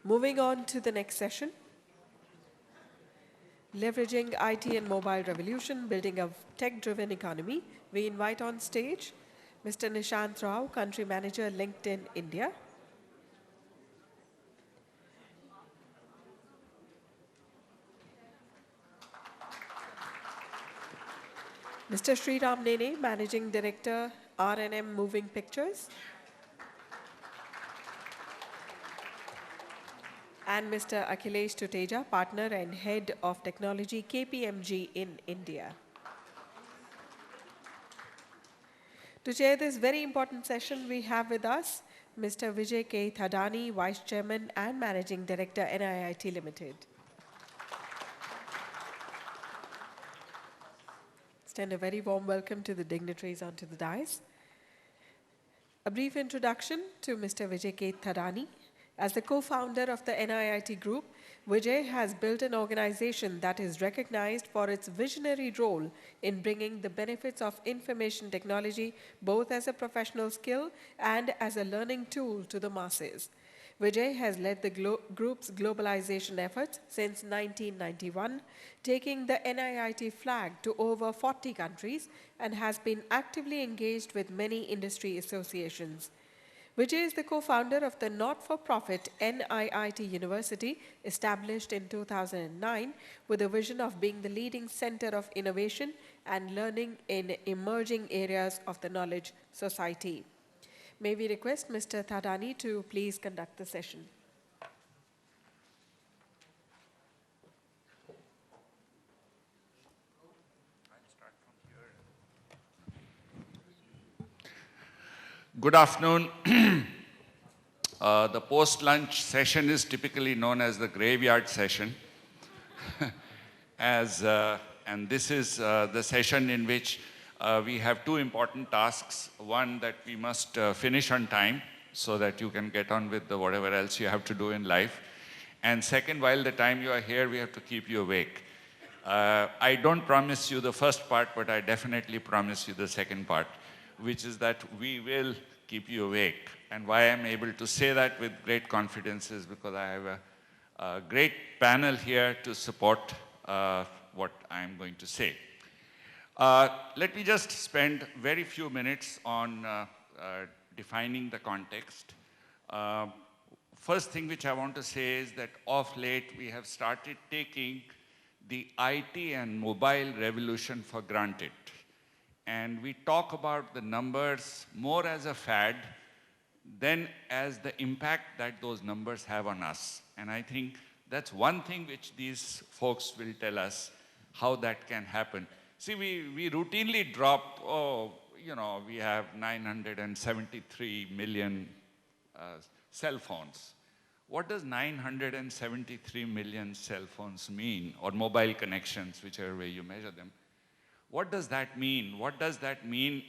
Moving on to the next session, leveraging IT and mobile revolution, building a tech-driven economy. We invite on stage Mr. Nishant Rao, Country Manager, LinkedIn, India. Mr. Shriram Nene, Managing Director, R&M Moving Pictures. And Mr. Akhilesh Tuteja, Partner and Head of Technology, KPMG in India. To chair this very important session, we have with us Mr. Vijay K. Thadani, Vice Chairman and Managing Director, NIIT Limited. Extend a very warm welcome to the dignitaries onto the dais. A brief introduction to Mr. Vijay K. Thadani. As the co-founder of the NIIT Group, Vijay has built an organization that is recognized for its visionary role in bringing the benefits of information technology both as a professional skill and as a learning tool to the masses. Vijay has led the group's globalization efforts since 1991, taking the NIIT flag to over 40 countries and has been actively engaged with many industry associations. Vijay is the co-founder of the not-for-profit NIIT University, established in 2009, with a vision of being the leading center of innovation and learning in emerging areas of the knowledge society. May we request Mr. Thadani to please conduct the session. Good afternoon. The post-lunch session is typically known as the graveyard session. And this is the session in which we have two important tasks. One, that we must finish on time so that you can get on with whatever else you have to do in life. And second, while the time you are here, we have to keep you awake. I don't promise you the first part, but I definitely promise you the second part, which is that we will keep you awake. And why I'm able to say that with great confidence is because I have a great panel here to support what I'm going to say. Let me just spend very few minutes on defining the context. First thing which I want to say is that of late we have started taking the IT and mobile revolution for granted. And we talk about the numbers more as a fad than as the impact that those numbers have on us. And I think that's one thing which these folks will tell us how that can happen. See, we routinely drop, we have 973 million cell phones. What does 973 million cell phones mean, or mobile connections, whichever way you measure them? What does that mean? What does that mean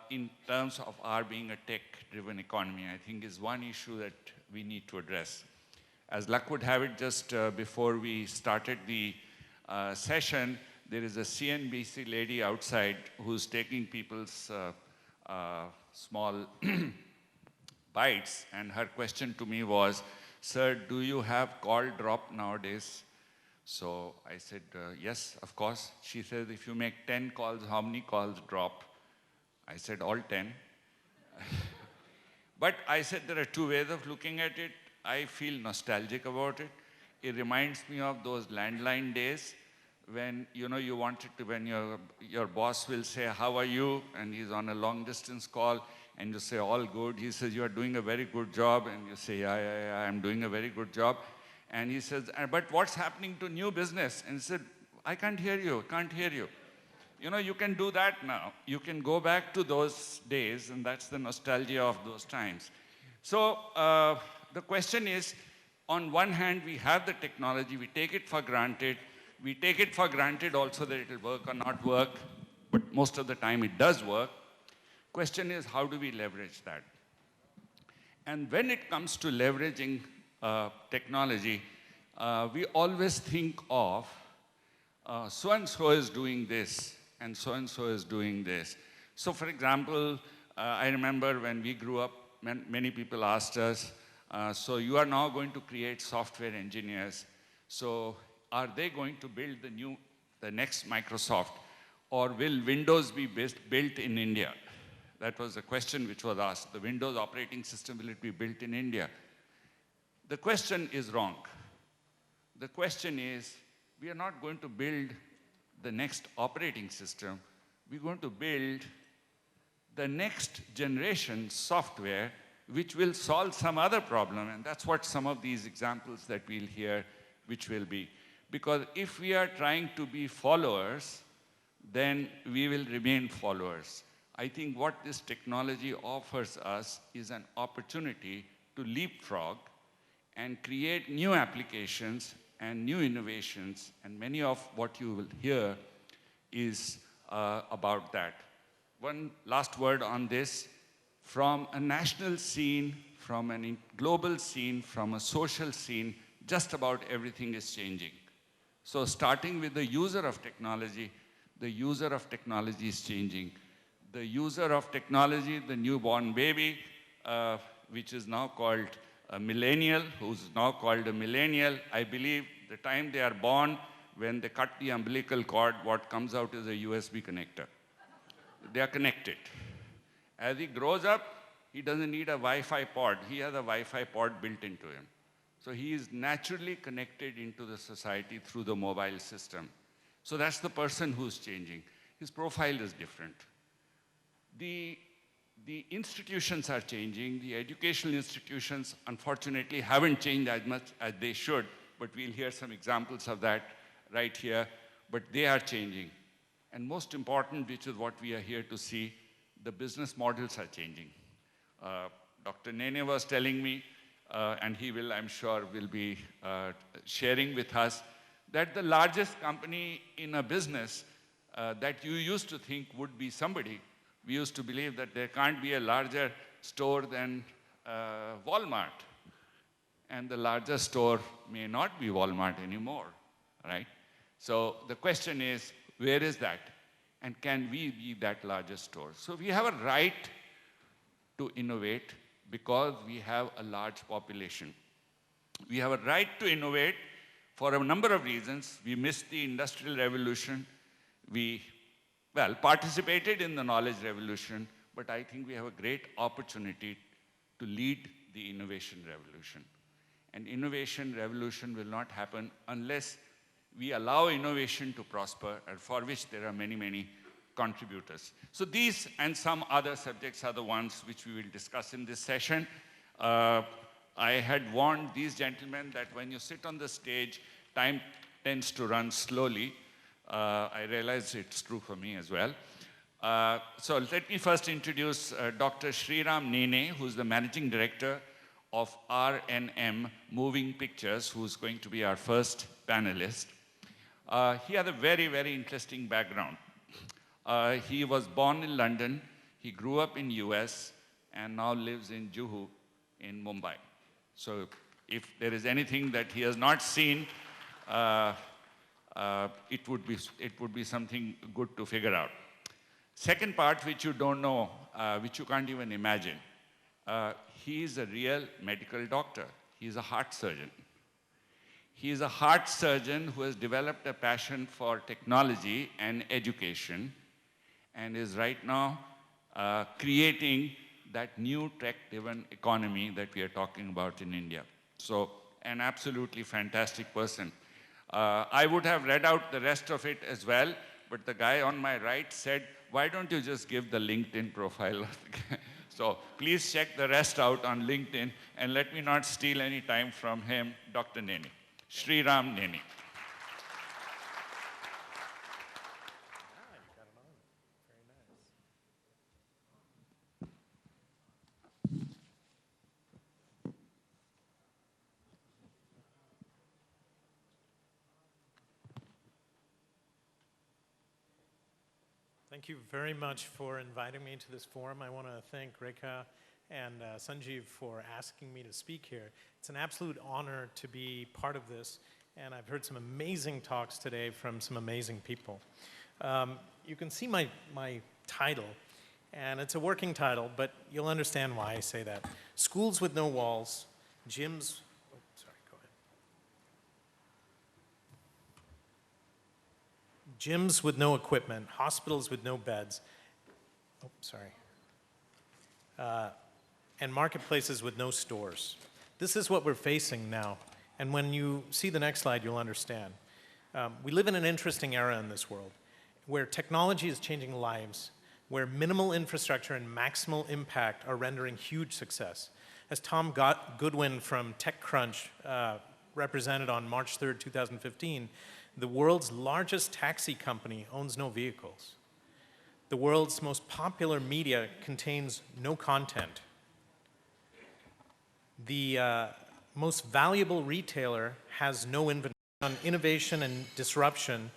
in terms of our being a tech-driven economy? I think is one issue that we need to address. As luck would have it, just before we started the session, there is a CNBC lady outside who's taking people's small bites, and her question to me was, "Sir, do you have call drop nowadays?" So I said, yes, of course. She said, if you make 10 calls, how many calls drop? I said, all 10. But I said, there are two ways of looking at it. I feel nostalgic about it. It reminds me of those landline days when, you wanted to, when your boss will say, how are you? And he's on a long distance call, and you say, all good. He says, you are doing a very good job. And you say, yeah, I'm doing a very good job. And he says, but what's happening to new business? And he said, I can't hear you, can't hear you. You can do that now. You can go back to those days, and that's the nostalgia of those times. So the question is, on one hand, we have the technology, we take it for granted. We take it for granted also that it will work or not work, but most of the time it does work. Question is, how do we leverage that? And when it comes to leveraging technology, we always think of so-and-so is doing this, and so-and-so is doing this. So for example, I remember when we grew up, many people asked us, So you are now going to create software engineers. So are they going to build the next Microsoft, or will Windows be built in India? That was the question which was asked. The Windows operating system, will it be built in India? The question is wrong. The question is, we are not going to build the next operating system. We're going to build the next generation software which will solve some other problem. And that's what some of these examples that we'll hear, which will be. Because if we are trying to be followers, then we will remain followers. I think what this technology offers us is an opportunity to leapfrog and create new applications and new innovations, and many of what you will hear is about that. One last word on this. From a national scene, from a global scene, from a social scene, just about everything is changing. So starting with the user of technology is changing. The user of technology, the newborn baby, which is now called a millennial, who's now called a millennial. I believe the time they are born, when they cut the umbilical cord, what comes out is a USB connector. They are connected. As he grows up, he doesn't need a Wi-Fi pod. He has a Wi-Fi pod built into him. So he is naturally connected into the society through the mobile system. So that's the person who's changing. His profile is different. The institutions are changing. The educational institutions, unfortunately, haven't changed as much as they should, but we'll hear some examples of that right here. But they are changing. And most important, which is what we are here to see, the business models are changing. Dr. Nene was telling me, and he will, I'm sure, will be sharing with us, that the largest company in a business that you used to think would be somebody, we used to believe that there can't be a larger store than Walmart. And the largest store may not be Walmart anymore, right? So the question is, where is that? And can we be that largest store? So we have a right to innovate because we have a large population. We have a right to innovate for a number of reasons. We missed the Industrial Revolution. We, well, participated in the knowledge revolution, but I think we have a great opportunity to lead the innovation revolution. And innovation revolution will not happen unless we allow innovation to prosper, and for which there are many, many contributors. So these and some other subjects are the ones which we will discuss in this session. I had warned these gentlemen that when you sit on the stage, time tends to run slowly. I realize it's true for me as well. So let me first introduce Dr. Shriram Nene, who's the Managing Director of R&M Moving Pictures, who's going to be our first panelist. He had a very, very interesting background. He was born in London, he grew up in US, and now lives in Juhu in Mumbai. So if there is anything that he has not seen, it would be something good to figure out. Second part, which you don't know, which you can't even imagine, he is a real medical doctor. He is a heart surgeon. He is a heart surgeon who has developed a passion for technology and education, and is right now creating that new tech-driven economy that we are talking about in India. So an absolutely fantastic person. I would have read out the rest of it as well, but the guy on my right said, why don't you just give the LinkedIn profile? So please check the rest out on LinkedIn, and let me not steal any time from him, Dr. Nene. Shriram Nene. Thank you very much for inviting me to this forum. I want to thank Rekha and Sanjeev for asking me to speak here. It's an absolute honor to be part of this, and I've heard some amazing talks today from some amazing people. You can see my title, and it's a working title, but you'll understand why I say that. Schools with no walls, gyms, oh, sorry, go ahead. Gyms with no equipment, hospitals with no beds, oh, sorry, and marketplaces with no stores. This is what we're facing now. And when you see the next slide, you'll understand. We live in an interesting era in this world where technology is changing lives, where minimal infrastructure and maximal impact are rendering huge success. As Tom Goodwin from TechCrunch represented on March 3rd, 2015, the world's largest taxi company owns no vehicles. The world's most popular media contains no content. The most valuable retailer has no inventory on innovation and disruption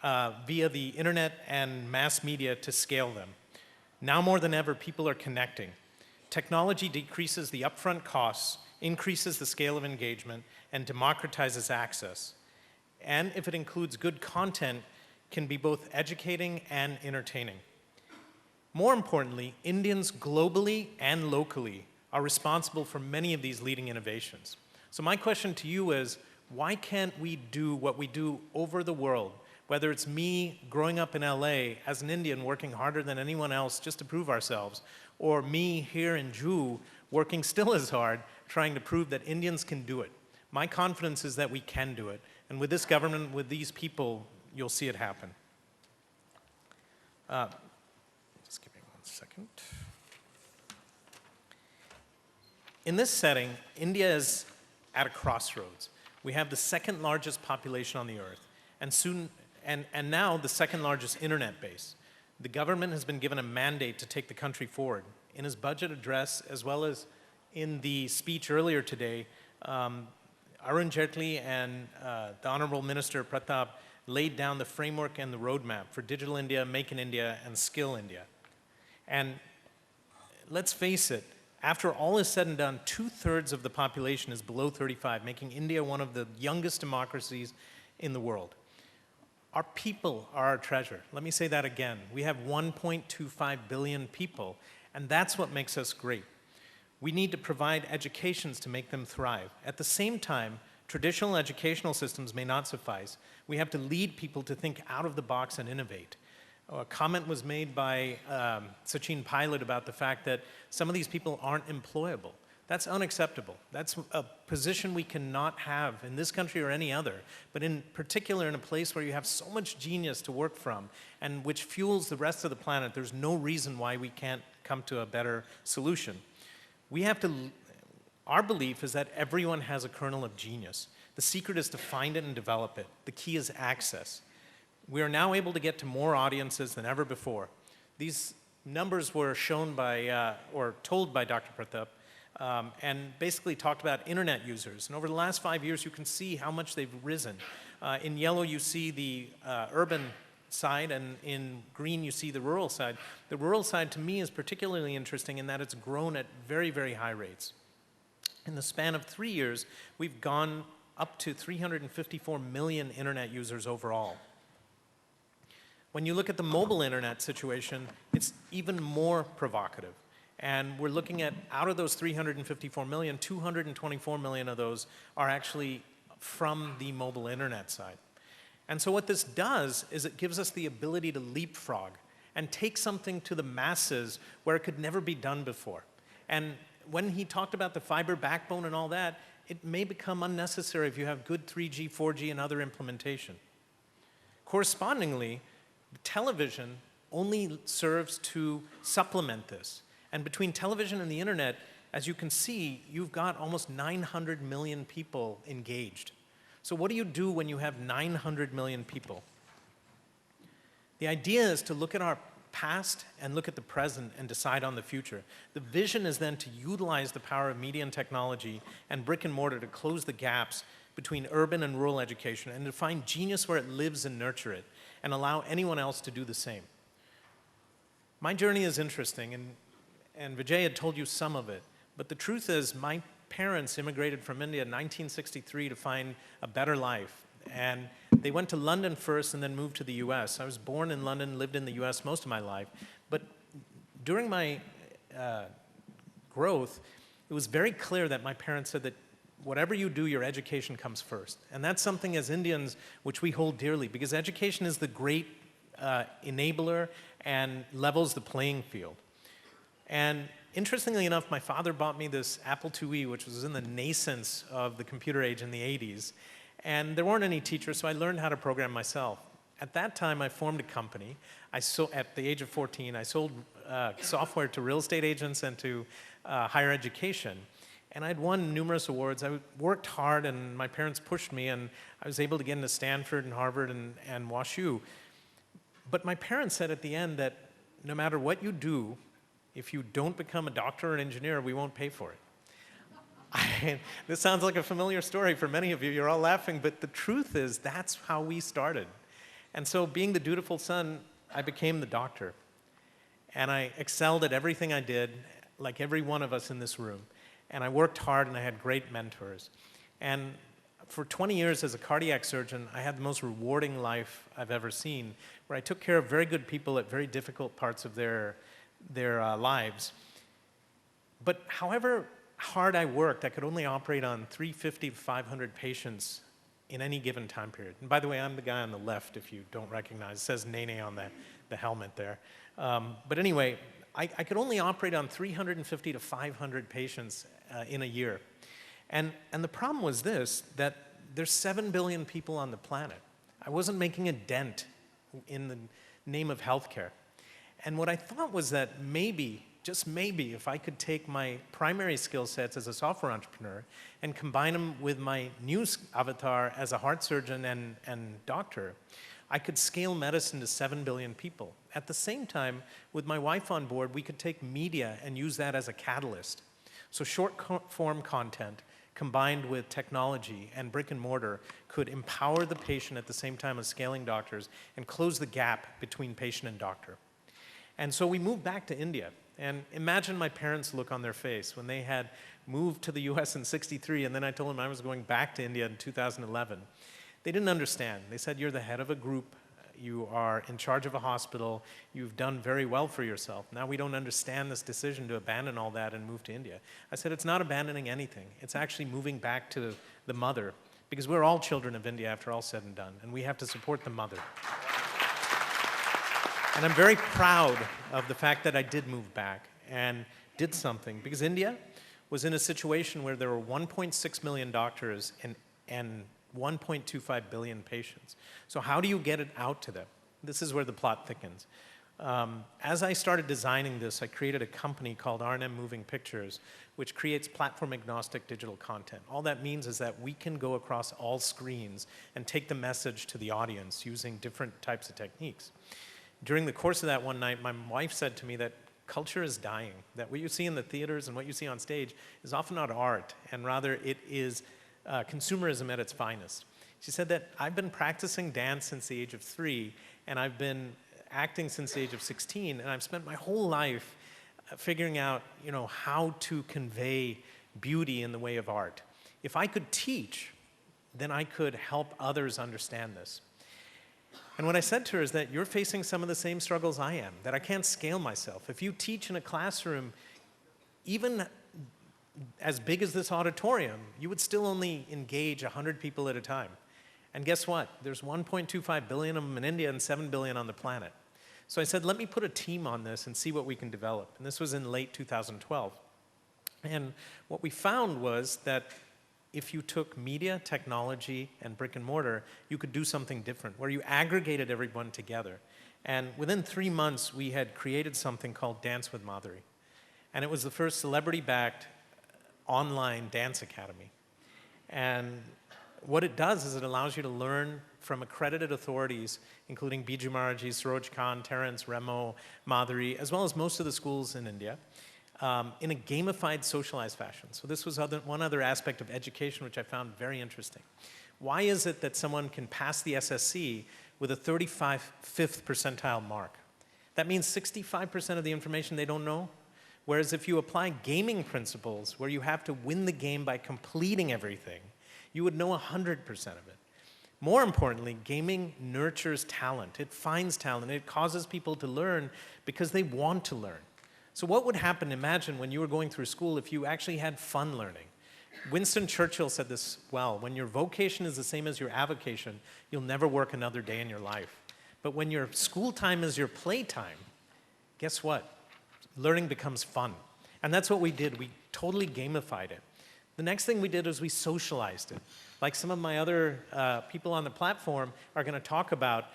via the internet and mass media to scale them. Now more than ever, people are connecting. Technology decreases the upfront costs, increases the scale of engagement, and democratizes access. And if it includes good content, can be both educating and entertaining. More importantly, Indians globally and locally are responsible for many of these leading innovations. So my question to you is, why can't we do what we do over the world? Whether it's me growing up in LA as an Indian working harder than anyone else just to prove ourselves, or me here in Jew working still as hard trying to prove that Indians can do it. My confidence is that we can do it. And with this government, with these people, you'll see it happen. Just give me 1 second. In this setting, India is at a crossroads. We have the second largest population on the earth, and now the second largest internet base. The government has been given a mandate to take the country forward. In his budget address, as well as in the speech earlier today, Arun Jaitley and the Honorable Minister Pratap laid down the framework and the roadmap for Digital India, Make in India, and Skill India. And let's face it, after all is said and done, 2/3 of the population is below 35, making India one of the youngest democracies in the world. Our people are our treasure. Let me say that again. We have 1.25 billion people, and that's what makes us great. We need to provide educations to make them thrive. At the same time, traditional educational systems may not suffice. We have to lead people to think out of the box and innovate. A comment was made by Sachin Pilot about the fact that some of these people aren't employable. That's unacceptable. That's a position we cannot have in this country or any other, but in particular in a place where you have so much genius to work from and which fuels the rest of the planet. There's no reason why we can't come to a better solution. We have to, our belief is that everyone has a kernel of genius. The secret is to find it and develop it. The key is access. We are now able to get to more audiences than ever before. These numbers were shown by, or told by Dr. Pratap, and basically talked about internet users. And over the last 5 years, you can see how much they've risen. In yellow, you see the urban side, and in green, you see the rural side. The rural side, to me, is particularly interesting in that it's grown at very, very high rates. In the span of 3 years, we've gone up to 354 million internet users overall. When you look at the mobile internet situation, it's even more provocative. And we're looking at, out of those 354 million, 224 million of those are actually from the mobile internet side. And so what this does is it gives us the ability to leapfrog and take something to the masses where it could never be done before. And when he talked about the fiber backbone and all that, it may become unnecessary if you have good 3G, 4G, and other implementation. Correspondingly, television only serves to supplement this. And between television and the internet, as you can see, you've got almost 900 million people engaged. So what do you do when you have 900 million people? The idea is to look at our past and look at the present and decide on the future. The vision is then to utilize the power of media and technology and brick and mortar to close the gaps between urban and rural education and to find genius where it lives and nurture it and allow anyone else to do the same. My journey is interesting, and Vijay had told you some of it, but the truth is my parents immigrated from India in 1963 to find a better life. And they went to London first and then moved to the US. I was born in London, lived in the US most of my life. But during my growth, it was very clear that my parents said that whatever you do, your education comes first. And that's something as Indians which we hold dearly, because education is the great enabler and levels the playing field. And interestingly enough, my father bought me this Apple IIe, which was in the nascence of the computer age in the 80s. And there weren't any teachers, so I learned how to program myself. At that time, I formed a company. At the age of 14, I sold software to real estate agents and to higher education. And I'd won numerous awards. I worked hard, and my parents pushed me, and I was able to get into Stanford and Harvard and WashU. But my parents said at the end that no matter what you do, if you don't become a doctor or an engineer, we won't pay for it. This sounds like a familiar story for many of you. You're all laughing, but the truth is that's how we started. And so being the dutiful son, I became the doctor. And I excelled at everything I did, like every one of us in this room. And I worked hard, and I had great mentors. And for 20 years as a cardiac surgeon, I had the most rewarding life I've ever seen, where I took care of very good people at very difficult parts of their lives. But however hard I worked, I could only operate on 350 to 500 patients in any given time period. And by the way, I'm the guy on the left, if you don't recognize. It says Nene on the helmet there. But anyway, I could only operate on 350 to 500 patients in a year. And the problem was this, that there's 7 billion people on the planet. I wasn't making a dent in the name of healthcare. And what I thought was that maybe, just maybe, if I could take my primary skill sets as a software entrepreneur and combine them with my new avatar as a heart surgeon and doctor, I could scale medicine to 7 billion people. At the same time, with my wife on board, we could take media and use that as a catalyst. So short-form content combined with technology and brick and mortar could empower the patient at the same time as scaling doctors and close the gap between patient and doctor. And so we moved back to India. And imagine my parents' look on their face when they had moved to the US in '63, and then I told them I was going back to India in 2011. They didn't understand. They said, you're the head of a group, you are in charge of a hospital, you've done very well for yourself. Now we don't understand this decision to abandon all that and move to India. I said, it's not abandoning anything. It's actually moving back to the mother, because we're all children of India after all said and done, and we have to support the mother. And I'm very proud of the fact that I did move back and did something, because India was in a situation where there were 1.6 million doctors and 1.25 billion patients. So how do you get it out to them? This is where the plot thickens. As I started designing this, I created a company called R&M Moving Pictures, which creates platform-agnostic digital content. All that means is that we can go across all screens and take the message to the audience using different types of techniques. During the course of that one night, my wife said to me that culture is dying, that what you see in the theaters and what you see on stage is often not art, and rather it is consumerism at its finest. She said that I've been practicing dance since the age of 3, and I've been acting since the age of 16, and I've spent my whole life figuring out, how to convey beauty in the way of art. If I could teach, then I could help others understand this. And what I said to her is that you're facing some of the same struggles I am, that I can't scale myself. If you teach in a classroom, even as big as this auditorium, you would still only engage 100 people at a time. And guess what? There's 1.25 billion of them in India and 7 billion on the planet. So I said, let me put a team on this and see what we can develop. And this was in late 2012. And what we found was that if you took media, technology, and brick and mortar, you could do something different, where you aggregated everyone together. And within 3 months, we had created something called Dance with Madhuri. And it was the first celebrity-backed online dance academy. And what it does is it allows you to learn from accredited authorities, including Biju Maharaji, Saroj Khan, Terence, Remo, Madhuri, as well as most of the schools in India, in a gamified, socialized fashion. So this was one other aspect of education which I found very interesting. Why is it that someone can pass the SSC with a 35th percentile mark? That means 65% of the information they don't know. Whereas if you apply gaming principles, where you have to win the game by completing everything, you would know 100% of it. More importantly, gaming nurtures talent. It finds talent. It causes people to learn because they want to learn. So what would happen, imagine, when you were going through school if you actually had fun learning? Winston Churchill said this well: when your vocation is the same as your avocation, you'll never work another day in your life. But when your school time is your playtime, guess what? Learning becomes fun. And that's what we did. We totally gamified it. The next thing we did was we socialized it. Like some of my other people on the platform are going to talk about,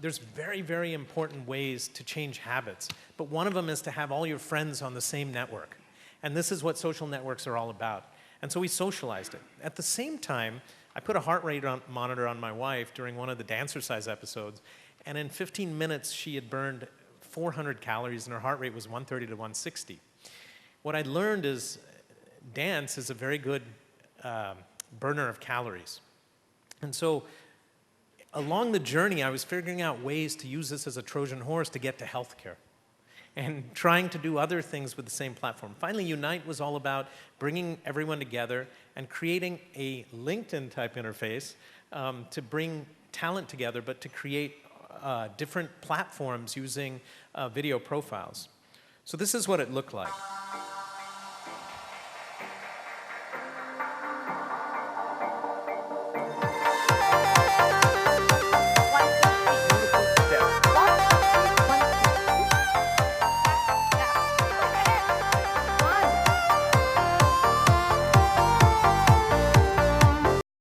there's very, very important ways to change habits. But one of them is to have all your friends on the same network. And this is what social networks are all about. And so we socialized it. At the same time, I put a heart rate monitor on my wife during one of the Dancercise episodes, and in 15 minutes, she had burned 400 calories, and her heart rate was 130 to 160. What I learned is dance is a very good burner of calories. And so along the journey, I was figuring out ways to use this as a Trojan horse to get to healthcare, and trying to do other things with the same platform. Finally, Unite was all about bringing everyone together and creating a LinkedIn-type interface to bring talent together, but to create different platforms using video profiles. So this is what it looked like.